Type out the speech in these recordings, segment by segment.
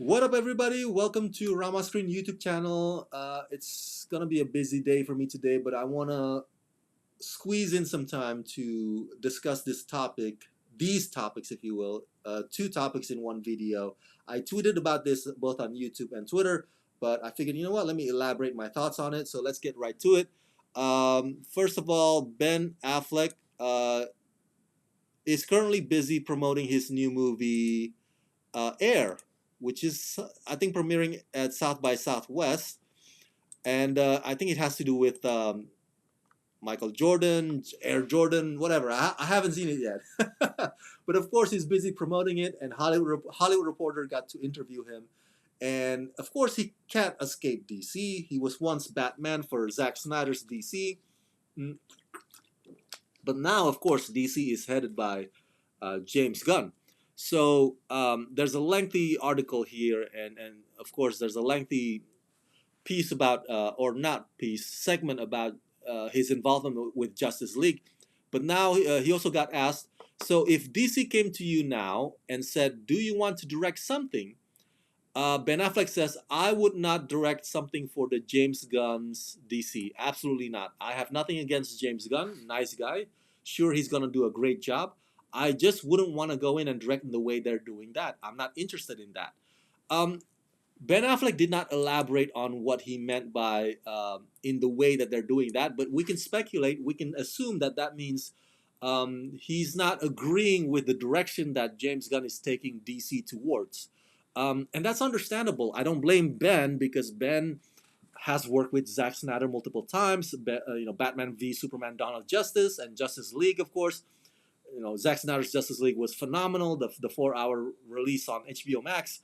What up, everybody? Welcome to Rama Screen YouTube channel. It's gonna be a busy day for me today, but I wanna squeeze in some time to discuss these topics, if you will, two topics in one video. I tweeted about this both on YouTube and Twitter, but I figured, you know what? Let me elaborate my thoughts on it. So let's get right to it. First of all, Ben Affleck is currently busy promoting his new movie Air, which is I think premiering at South by Southwest, and I think it has to do with Michael Jordan, Air Jordan, whatever. I haven't seen it yet, but of course he's busy promoting it, and Hollywood Reporter got to interview him, and of course he can't escape DC. He was once Batman for Zack Snyder's DC, but now of course DC is headed by James Gunn. So there's a lengthy article here, and of course there's a lengthy piece about, or not piece, segment about his involvement with Justice League. But now he also got asked, so if DC came to you now and said, do you want to direct something? Ben Affleck says, I would not direct something for the James Gunn's DC. Absolutely not. I have nothing against James Gunn. Nice guy. Sure, he's going to do a great job. I just wouldn't want to go in and direct in the way they're doing that. I'm not interested in that. Um, Ben Affleck did not elaborate on what he meant by in the way that they're doing that, but we can speculate, we can assume that that means he's not agreeing with the direction that James Gunn is taking DC towards. And that's understandable. I don't blame Ben because Ben has worked with Zack Snyder multiple times. Batman v Superman: Dawn of Justice and Justice League, of course. Zack Snyder's Justice League was phenomenal. The 4 hour release on HBO Max.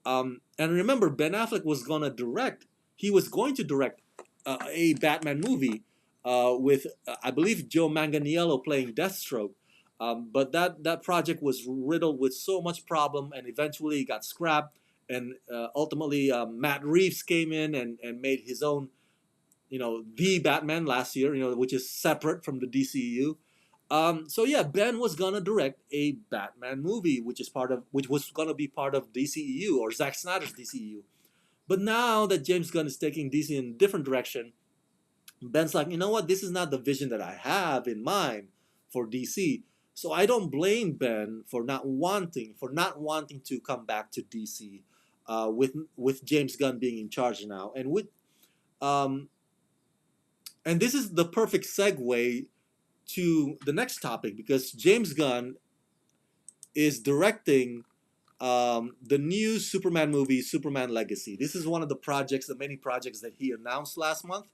And remember, Ben Affleck was gonna direct. He was going to direct a Batman movie with I believe Joe Manganiello playing Deathstroke. But that project was riddled with so much problem, and eventually got scrapped. And ultimately, Matt Reeves came in and made his own, the Batman last year, which is separate from the DCU. So yeah, Ben was gonna direct a Batman movie, which was gonna be part of DCEU or Zack Snyder's DCEU. But now that James Gunn is taking DC in a different direction, Ben's like, you know what? This is not the vision that I have in mind for DC. So I don't blame Ben for not wanting to come back to DC with James Gunn being in charge now, um, and this is the perfect segue to the next topic because James Gunn is directing the new Superman movie, Superman Legacy. This is one of the many projects that he announced last month.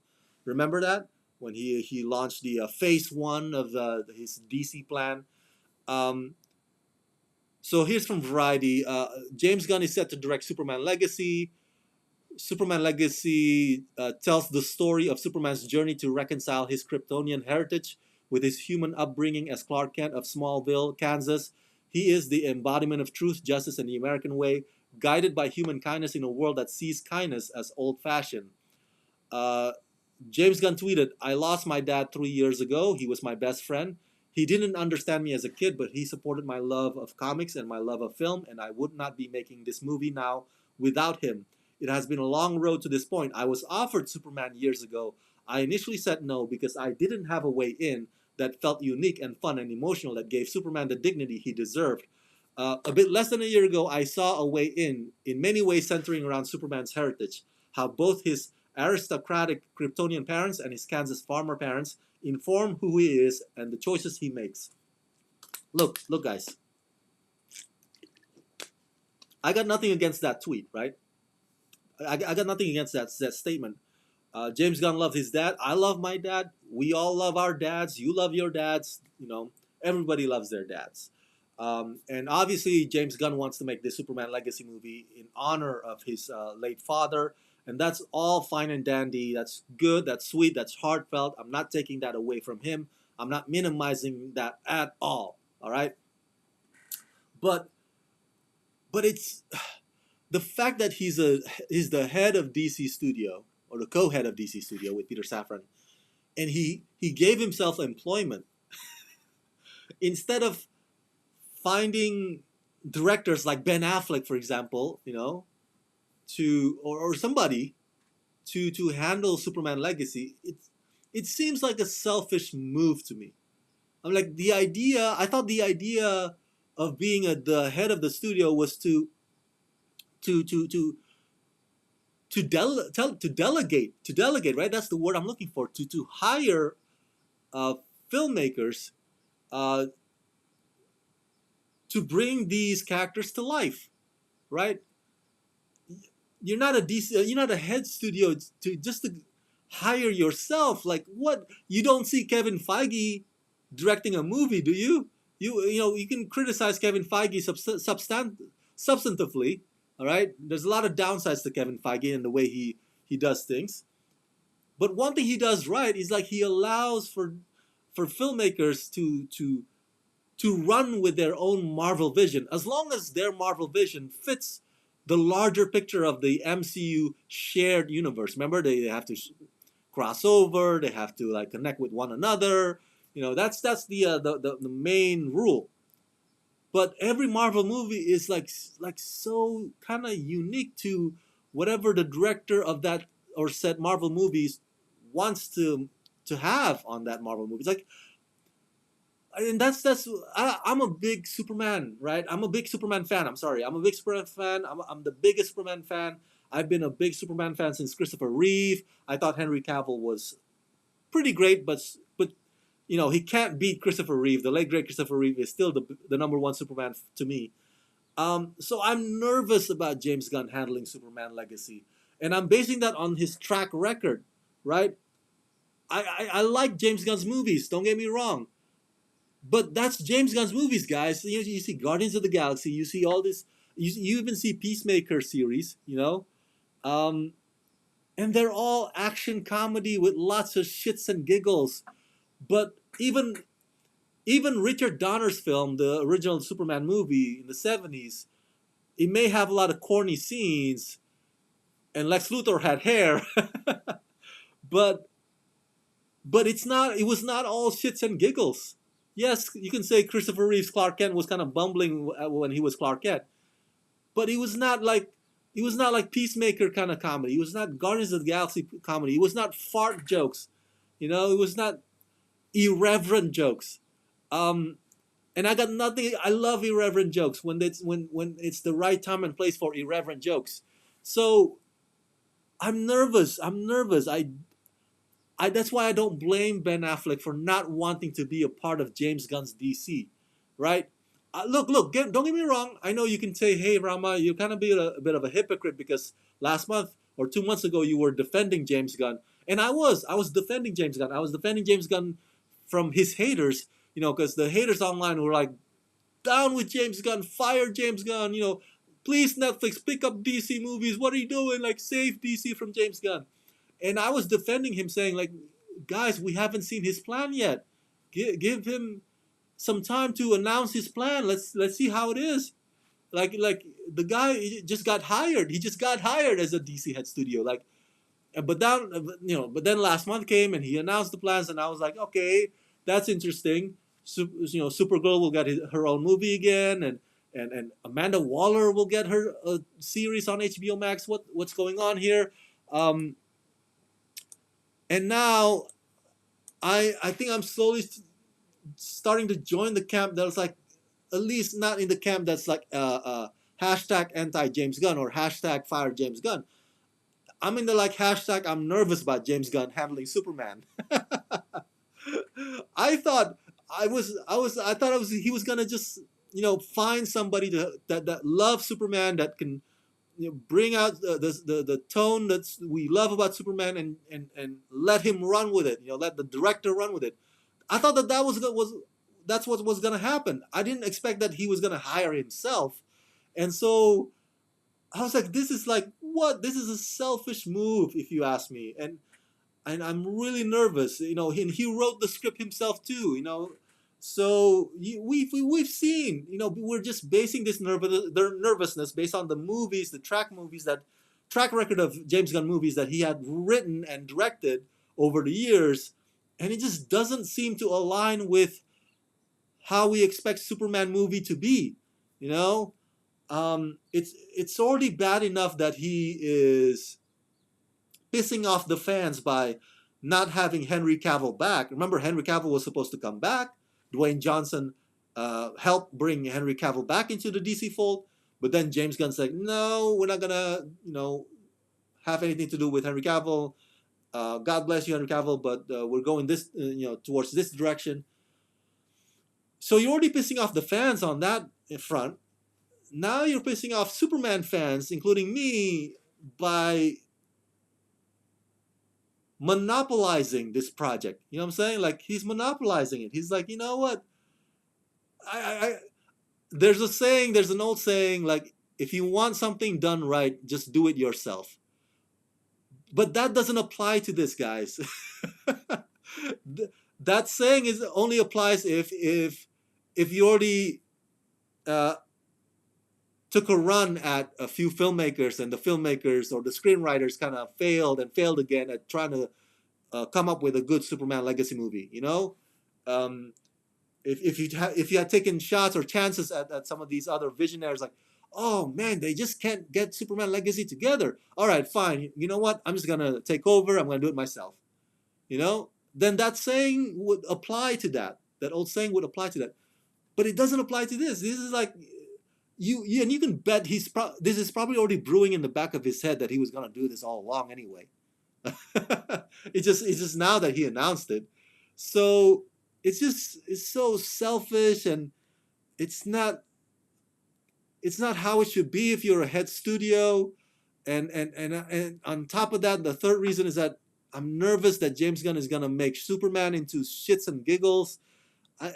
Remember that? When he launched the phase one of his DC plan. Um, so here's from Variety. James Gunn is set to direct Superman Legacy. Superman Legacy tells the story of Superman's journey to reconcile his Kryptonian heritage with his human upbringing as Clark Kent of Smallville, Kansas. He is the embodiment of truth, justice, and the American way, guided by human kindness in a world that sees kindness as old-fashioned. Uh, James Gunn tweeted, I lost my dad 3 years ago. He was my best friend. He didn't understand me as a kid, but he supported my love of comics and my love of film, and I would not be making this movie now without him. It has been a long road to this point. I was offered Superman years ago. I initially said no because I didn't have a way in that felt unique and fun and emotional that gave Superman the dignity he deserved. A bit less than a year ago, I saw a way in many ways centering around Superman's heritage, how both his aristocratic Kryptonian parents and his Kansas farmer parents inform who he is and the choices he makes. Look, guys. I got nothing against that tweet, right? I got nothing against that statement. James Gunn loved his dad. I love my dad. We all love our dads. You love your dads. Everybody loves their dads. And obviously, James Gunn wants to make this Superman Legacy movie in honor of his late father. And that's all fine and dandy. That's good. That's sweet. That's heartfelt. I'm not taking that away from him. I'm not minimizing that at all. All right. But it's the fact that he's the head of DC Studio, or the co-head of DC Studio with Peter Safran, and he gave himself employment instead of finding directors like Ben Affleck, for example, or somebody to handle Superman Legacy, it seems like a selfish move to me. I'm like, I thought the idea of being the head of the studio was to to to to delegate, right? That's the word I'm looking for. To hire uh, filmmakers uh, to bring these characters to life, right? You're not a head studio to just to hire yourself. Like, what? You don't see Kevin Feige directing a movie, do you? You can criticize Kevin Feige substantively. All right, there's a lot of downsides to Kevin Feige and the way he does things. But one thing he does right is like he allows for filmmakers to run with their own Marvel vision, as long as their Marvel vision fits the larger picture of the MCU shared universe. Remember, they have to cross over, they have to like connect with one another. That's the main rule. But every Marvel movie is like so kind of unique to whatever the director of that or said Marvel movies wants to have on that Marvel movie. It's like, and I'm a big Superman, right? I'm a big Superman fan. I'm sorry, I'm a big Superman fan. I'm the biggest Superman fan. I've been a big Superman fan since Christopher Reeve. I thought Henry Cavill was pretty great, but he can't beat Christopher Reeve. The late great Christopher Reeve is still the number one Superman to me. So I'm nervous about James Gunn handling Superman Legacy, and I'm basing that on his track record, right? I like James Gunn's movies. Don't get me wrong. But that's James Gunn's movies, guys. You see Guardians of the Galaxy. You see all this. You even see Peacemaker series. Um, and they're all action comedy with lots of shits and giggles. But even Richard Donner's film, the original Superman movie in the '70s, it may have a lot of corny scenes, and Lex Luthor had hair, but it's not. It was not all shits and giggles. Yes, you can say Christopher Reeve's Clark Kent was kind of bumbling when he was Clark Kent, but he was not like Peacemaker kind of comedy. He was not Guardians of the Galaxy comedy. He was not fart jokes. It was not irreverent jokes. Um, and I got nothing. I love irreverent jokes when it's the right time and place for irreverent jokes. So I'm nervous. I'm nervous. That's why I don't blame Ben Affleck for not wanting to be a part of James Gunn's DC, right? Look, don't get me wrong. I know you can say, "Hey, Rama, you kind of be a bit of a hypocrite because last month or 2 months ago you were defending James Gunn, and I was defending James Gunn. I was defending James Gunn from his haters, because the haters online were like, down with James Gunn, fire James Gunn, please Netflix pick up DC movies. What are you doing? Like, save DC from James Gunn." And I was defending him, saying like, guys, we haven't seen his plan yet. Give him some time to announce his plan. Let's see how it is. Like the guy just got hired. He just got hired as a DC head studio. But then last month came and he announced the plans, and I was like, okay, that's interesting. Supergirl will get her own movie again, and Amanda Waller will get her series on HBO Max. What's going on here? And now I think I'm slowly starting to join the camp that's like, at least not in the camp that's like hashtag anti James Gunn or hashtag fire James Gunn. I'm in the like hashtag I'm nervous about James Gunn handling Superman. I thought he was gonna just find somebody that loves Superman, that can bring out the tone that we love about Superman, and let him run with it. Let the director run with it. I thought that was that's what was gonna happen. I didn't expect that he was gonna hire himself, and so I was like, this is like what? This is a selfish move, if you ask me, and I'm really nervous. And he wrote the script himself too. So we've seen. We're just basing this their nervousness based on the movies, the track record of James Gunn movies that he had written and directed over the years, and it just doesn't seem to align with how we expect Superman movie to be. it's already bad enough that he is pissing off the fans by not having Henry Cavill back. Remember, Henry Cavill was supposed to come back. Dwayne Johnson helped bring Henry Cavill back into the DC fold, but then James Gunn said, "No, we're not gonna, have anything to do with Henry Cavill. God bless you, Henry Cavill, but we're going this, towards this direction." So you're already pissing off the fans on that front. Now you're pissing off Superman fans, including me, by monopolizing this project. You know what I'm saying? Like, he's monopolizing it. He's like, you know what? I there's a saying, there's an old saying, like, if you want something done right, just do it yourself. But that doesn't apply to this, guys. That saying is only applies if you already uh, took a run at a few filmmakers, and the filmmakers or the screenwriters kind of failed again at trying to come up with a good Superman legacy movie. Um, if you had taken shots or chances at some of these other visionaries, like, oh man, they just can't get Superman legacy together. All right, fine. You know what? I'm just gonna take over. I'm gonna do it myself. Then that saying would apply to that. That old saying would apply to that. But it doesn't apply to this. This is like, and you can bet this is probably already brewing in the back of his head that he was gonna do this all along anyway. It's just now that he announced it. So it's so selfish, and it's not how it should be if you're a head studio. And on top of that, the third reason is that I'm nervous that James Gunn is gonna make Superman into shits and giggles. I,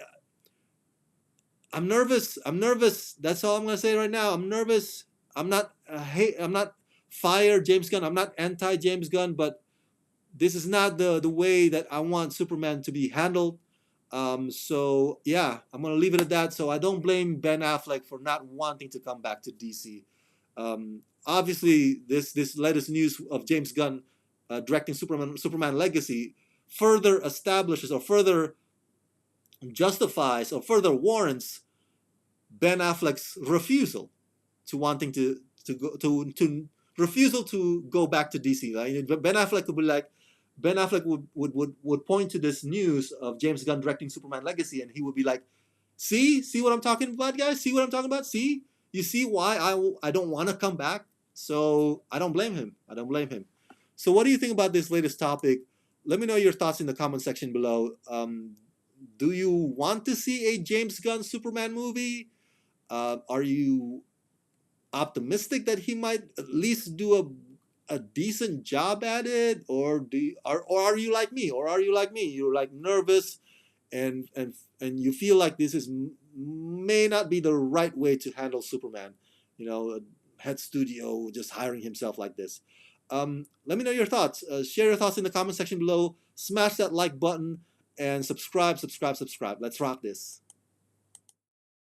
I'm nervous. I'm nervous. That's all I'm gonna say right now. I'm nervous. I'm not I'm not fire James Gunn. I'm not anti James Gunn, but this is not the way that I want Superman to be handled. So yeah, I'm gonna leave it at that. So I don't blame Ben Affleck for not wanting to come back to DC. Obviously, this latest news of James Gunn directing Superman Legacy further establishes or further justifies or further warrants Ben Affleck's refusal to wanting to refusal to go back to DC. Like, Ben Affleck would point to this news of James Gunn directing Superman Legacy, and he would be like, see what I'm talking about, guys? See what I'm talking about? See? You see why I don't want to come back? So I don't blame him. I don't blame him. So what do you think about this latest topic? Let me know your thoughts in the comment section below. Do you want to see a James Gunn Superman movie? Are you optimistic that he might at least do a decent job at it, or are you like me? You're like nervous, and you feel like this may not be the right way to handle Superman. A head studio just hiring himself like this. Let me know your thoughts. Share your thoughts in the comment section below. Smash that like button and subscribe. Let's rock this.